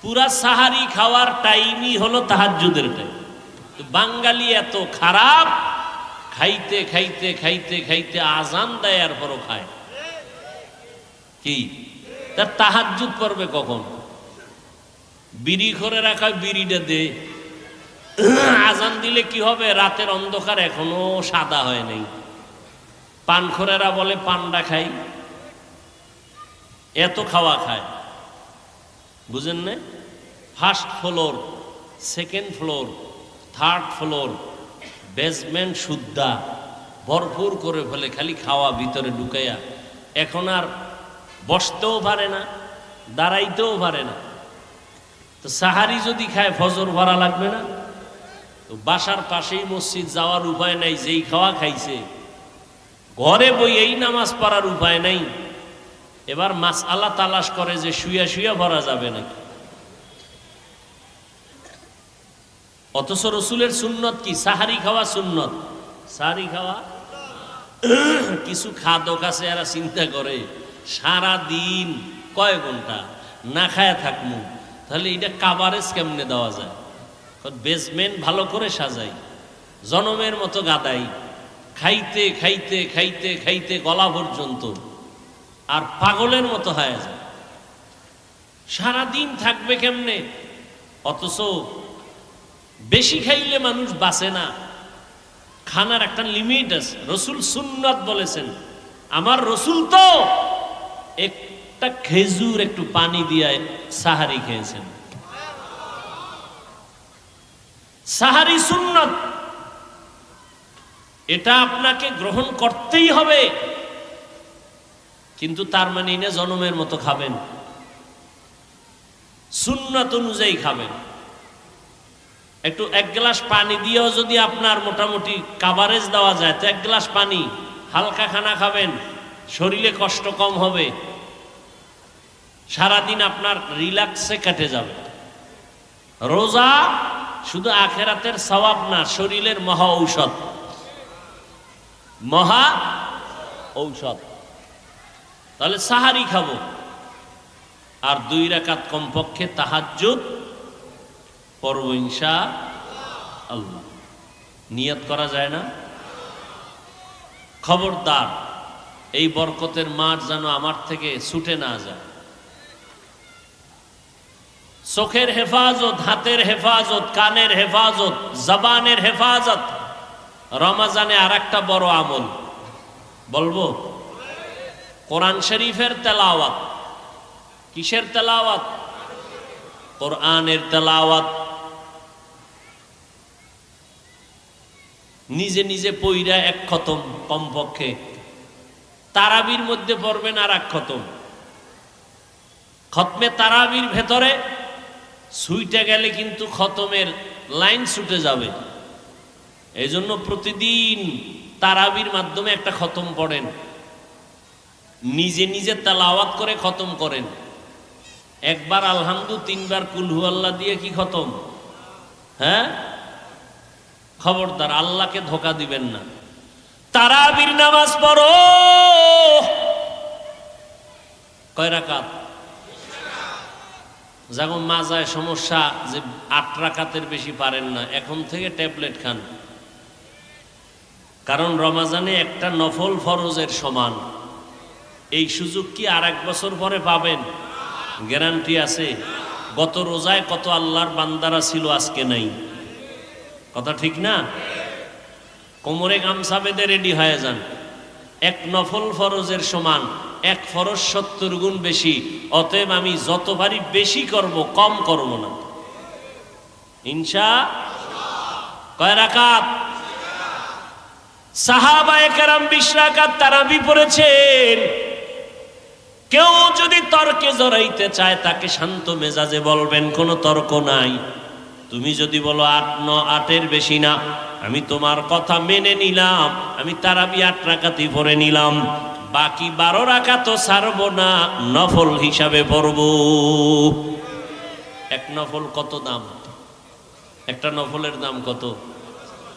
পুরা সাহারি খাওয়ার টাইমই হলো তাহাজ্জুদের টাইম। তো বাঙালি এত খারাপ, খাইতে খাইতে খাইতে খাইতে আজান দেয় আর পরও খায়। কি তার তাহাজ্জুদ পড়বে কখন? বিড়ি করে রাখা, বিড়িটা দে, আজান দিলে কি হবে? রাতের অন্ধকার এখনো সাদা হয় নাই। পানখোরেরা বলে পান্ডা খাই, এত খাওয়া খায়, বুঝেন না? First floor, second floor, third floor, basement সুদ্ধা ভরপুর করে ফেলে, খালি খাওয়া ভিতরে ঢুকাইয়া। এখন আর বসতেও পারে না, দাঁড়াইতেও পারে না। তো সাহারি যদি খায় ফজর ভরা লাগবে না? তো বাসার পাশেই মসজিদ, যাওয়ার উপায় নাই, যেই খাওয়া খাইছে ঘরে বই এই নামাজ পড়ার উপায় নাই। এবার মাসআলা তালাশ করে যে শুয়া শুয়া ভরা যাবে নাকি। অথচ রসুলের সুন্নত কি? সাহারি খাওয়া সুন্নত। সাহারি খাওয়া কিছু খাদক আছে, এরা চিন্তা করে সারা দিন কয় ঘন্টা না খায়া থাকমু, তাহলে এটা কাভারেজ কেমনে দেওয়া যায়? বেসমেন্ট ভালো করে সাজাই, জনমের মতো গাদাই, খাইতে খাইতে খাইতে খাইতে গলা পর্যন্ত, আর পাগলের মতো হয়ে যায়। সারাদিন থাকবে কেমনে? অথচ বেশি খাইলে মানুষ বাঁচে না। খানার একটা লিমিট আছে। রসুল সুন্নাত বলেছেন, আমার রসুল তো একটা খেজুর একটু পানি দিয়ে সাহারি খেয়েছেন। সাহারি সুন্নাত, এটা আপনাকে গ্রহণ করতেই হবে। কিন্তু তার মানে না জনমের মতো খাবেন, সুন্নাত অনুযায়ী খাবেন। একটু এক গ্লাস পানি দিয়েও যদি আপনার মোটামুটি কাভারেজ দেওয়া যায়, তো এক গ্লাস পানি, হালকা খানা খাবেন, শরীরে কষ্ট কম হবে, সারাদিন আপনার রিল্যাক্সে কেটে যাবে। রোজা শুধু আখেরাতের সওয়াব না, শরীরের মহা ঔষধ, মহা ঔষধ। তাহলে সাহারি খাবো, আর 2 রাকাত কমপক্ষে তাহাজ্জুদ পড়ব ইনশাআল্লাহ। নিয়ত করা যায় না? খবরদার, এই বরকতের মাঠ যেন আমার থেকে ছুটে না যায়। চোখের হেফাজত, হাতের হেফাজত, কানের হেফাজত, জবানের হেফাজত রমজানে আর একটা বড় আমল বলবো, কোরআন শরীফের তেলাওয়াত। কিসের তেলাওয়াত? কোরআনের তেলাওয়াত। নিজে নিজে পইরা 1 খতম কমপক্ষে, তারাবির মধ্যে পড়বেন আর 1 খতম। খতমে তারাবির ভেতরে ছুইটা গেলে কিন্তু খতমের লাইন ছুটে যাবে। এই জন্য প্রতিদিন তারাবির মাধ্যমে একটা খতম পড়েন, নিজে নিজে তেলাওয়াত করে খতম করেন। একবার আলহামদু, 3 বার কুল হু আল্লাহ দিয়ে কি খতম? হ্যাঁ, খবরদার আল্লাহকে ধোকা দিবেন না। তারাবির নামাজ পড়ো। কয় রাকাত? যখন মাজায় সমস্যা যে 8 রাকাতের বেশি পারেন না, এখন থেকে ট্যাবলেট খান। কারণ রমাজানে একটা নফল ফরজের সমান। এই সুযোগ কি আর 1 বছর পরে পাবেন? গ্যারান্টি আছে? গত রোজায় কত আল্লাহর বান্দারা ছিল, আজকে নাই। কথা ঠিক না? কোমরে গামছা বেঁধে রেডি হয়ে যান। 1 নফল ফরজের সমান, 1 ফরজ 70 গুণ বেশি। অতএব আমি যতবারই বেশি করব, কম করব না ইনশাআল্লাহ। কয় রাকাত? সাহাবায়ে কেরাম 20 রাকাত তারাবি পড়েছেন। কেউ যদি তর্কে জড়াইতে চায়, তাকে শান্ত মেজাজে বলবেন, কোনো তর্ক নাই। তুমি যদি বলো 8, 9, 8-এর বেশি না, আমি তোমার কথা মেনে নিলাম, আমি তারাবি 8 রাকাতই পড়ে নিলাম, বাকি 12 রাকাত ছাড়ব না, নফল হিসাবে পড়ব। 1 নফল কত দাম? একটা নফলের দাম কত?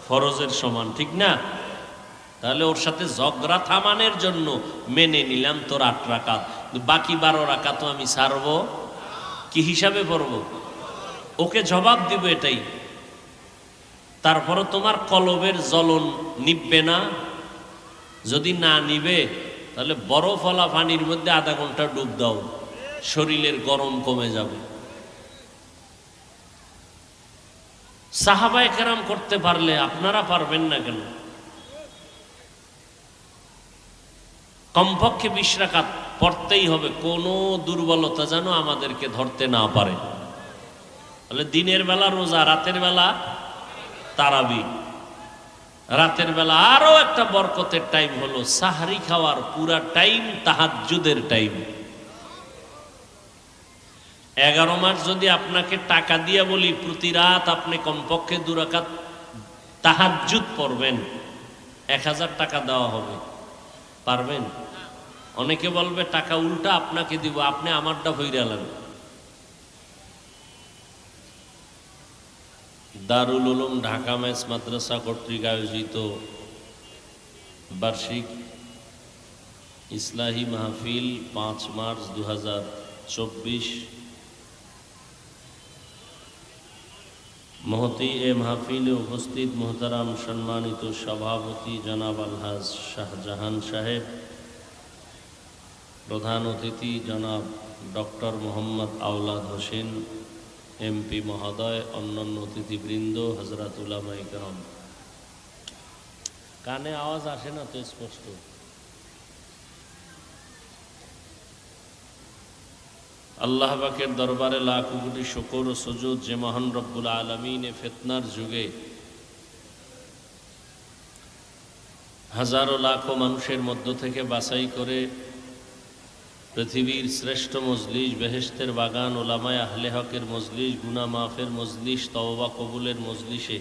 ফরজের সমান, ঠিক না? তাহলে ওর সাথে ঝগড়া থামানোর জন্য মেনে নিলাম তোর 8 রাকাত, বাকি 12 রাকাত আমি ছাড়ব কি হিসাবে পড়ব? ওকে জবাব দিব এটাই। তারপরে তোমার কলবের জ্বলন নিববে না? যদি না নিবে তাহলে বরফওয়ালা পানির মধ্যে আধা ঘন্টা ডুব দাও, শরীরের গরম কমে যাবে। সাহাবায়ে কেরাম করতে পারলে আপনারা পারবেন না কেন? কমপক্ষে 20 রাকাত পড়তেই হবে, কোনো দুর্বলতা যেন আমাদেরকে ধরতে না পারে। তাহলে দিনের বেলা রোজা, রাতের বেলা তারাবি, রাতের বেলা আরো একটা বরকতের টাইম হলো সাহরি খাওয়ার পুরা টাইম তাহাজ্জুদের টাইম। 11 মাস যদি আপনাকে টাকা দিয়ে বলি প্রতি রাত আপনি কমপক্ষে 2 রাকাত তাহাজ্জুদ পড়বেন, 1000 টাকা দেওয়া হবে। পারবেন? অনেকে বলবে টাকা উল্টা আপনাকে দিব, আপনি আমারটা ভইরালেন। দারুল উলুম ঢাকা মেস মাদ্রাসা কর্তৃক আয়োজিত বার্ষিক ইসলাহি মাহফিল 5 মার্চ 2024 মহতি এ মাহফিলে উপস্থিত মোহতারাম সম্মানিত সভাপতি জনাব আলহাজ শাহজাহান সাহেব, প্রধান অতিথি জনাব ডক্টর মোহাম্মদ আওলাদ হোসেন এমপি মহোদয়, অন্যান্য অতিথিবৃন্দ, হযরত উলামায়ে কেরাম। কানে আওয়াজ আসে না তো স্পষ্ট? আল্লাহ পাকের দরবারে লাখ কোটি শুকর ও সুজুদ যে মহান রব্বুল আলামিন এ ফিতনার যুগে হাজারো লাখো মানুষের মধ্য থেকে বাছাই করে পৃথিবীর শ্রেষ্ঠ মজলিস, বেহেশতের বাগান, ওলামায়ে আহলে হকের মজলিস, গুনাহ মাফের মজলিস, তওবা কবুলের মজলিসে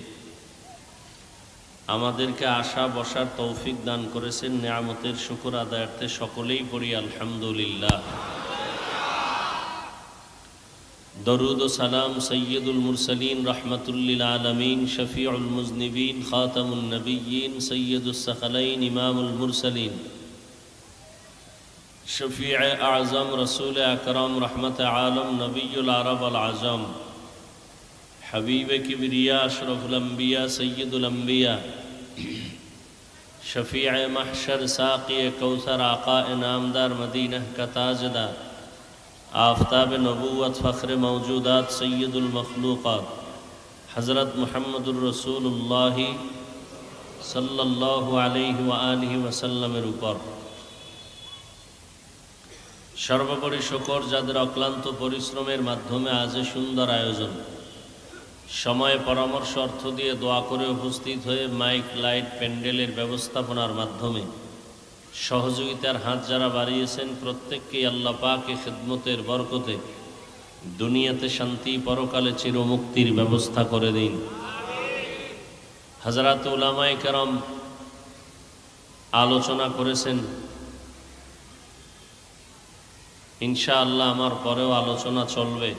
আমাদেরকে আসা বসার তৌফিক দান করেছেন। নিয়ামতের শুকর আদায়ার্থে সকলেই পড়ি আলহামদুলিল্লাহ। দরুদ ও সালাম সৈয়দুল মুরসালিন রহমাতুল্লিল আলামিন, শফিউল মুজনিবিন, খাতামুন নবিয়্যিন, সৈয়দুস সাকালাইন, ইমামুল মুরসালিন, শফিউ আযম, রসুল আকরাম, রহমত আলম, নবিয়ুল আরব আল আজম, হাবিব কিবরিয়া, আশরফুল আম্বিয়া, সৈয়দুল আম্বিয়া, শফিউ মাহশর, সাকি কৌসর, আকা নামদার, মদীনা का ताजदार, आफताब नबूवत, फ़ख्र मौजूदात, सैयदुल मखलूक़ात, हज़रत मुहम्मदुर रसूलुल्लाह सल्लल्लाहु अलैहि व आलिहि वसल्लमेर ऊपर সর্বোপরি শুকর যাদের অক্লান্ত পরিশ্রমের মাধ্যমে আজ সুন্দর আয়োজন, সময় পরামর্শ অর্থ দিয়ে দোয়া করে উপস্থিত হয়ে মাইক লাইট প্যান্ডেলের ব্যবস্থাপনার মাধ্যমে সহযোগিতার হাত যারা বাড়িয়েছেন প্রত্যেককেই আল্লাহ পাক এ খিদমতের বরকতে দুনিয়াতে শান্তি, পরকালে চিরমুক্তির ব্যবস্থা করে দিন। হযরত উলামায়ে কেরাম আলোচনা করেছেন, ইনশাআল্লাহ আমার পরেও আলোচনা চলবে।